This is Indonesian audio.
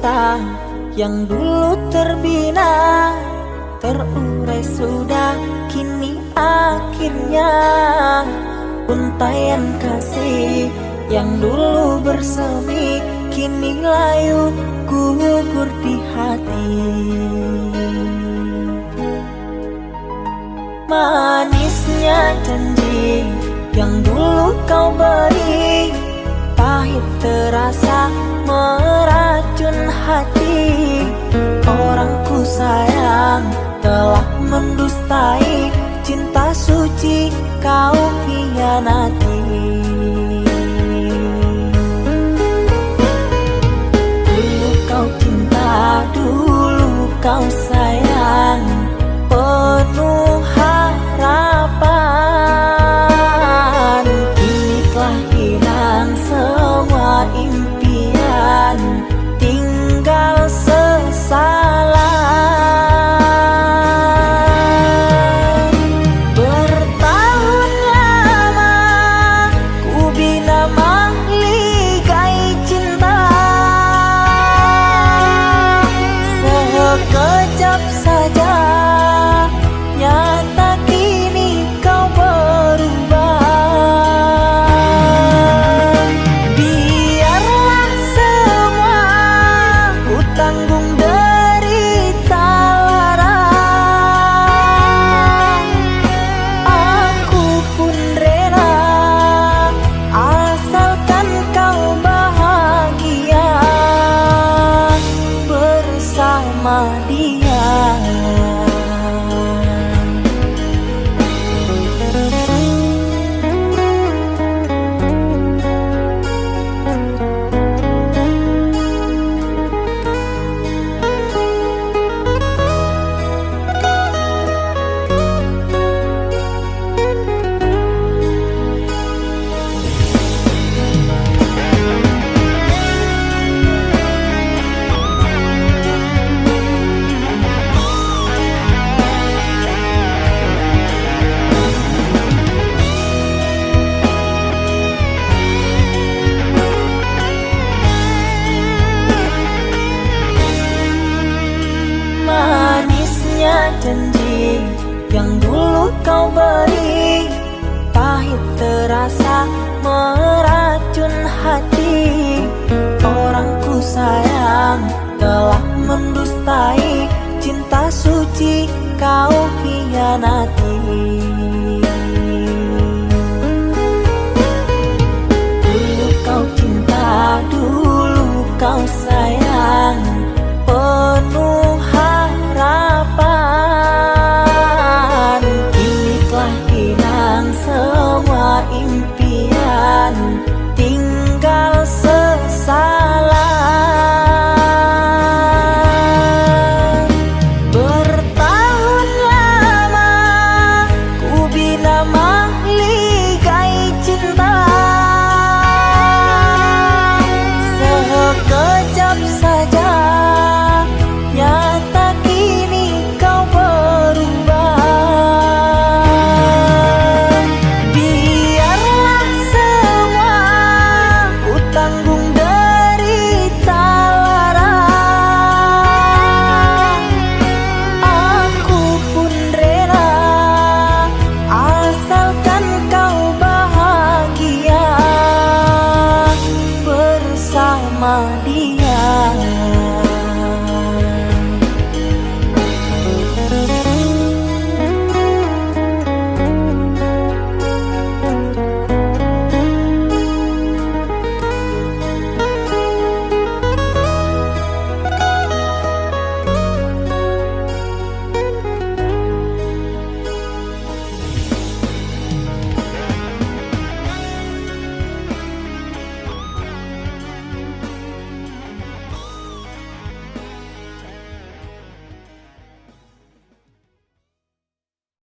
cinta yang dulu terbina, terurai sudah kini akhirnya. Untaian kasih yang dulu bersemi, kini layu gugur di hati. Manisnya janji yang dulu kau beri, pahit terasa meracun hati. Orangku sayang telah mendustai, cinta suci kau hianati. Dulu kau cinta, dulu kau sayang, penuh harapan. Kini telah hilang semua impian, tinggal sesalan. Bertahun lama ku bina mahligai cinta, sekejap saja nyata kini kau berubah. Biarlah semua ku tanggung derita lara, aku pun rela asalkan kau bahagia bersama dia. Manisnya janji yang dulu kau beri, pahit terasa meracun hati. Orangku sayang telah mendustai, cinta suci kau hianati. Dulu kau cinta, dulu kau sayang,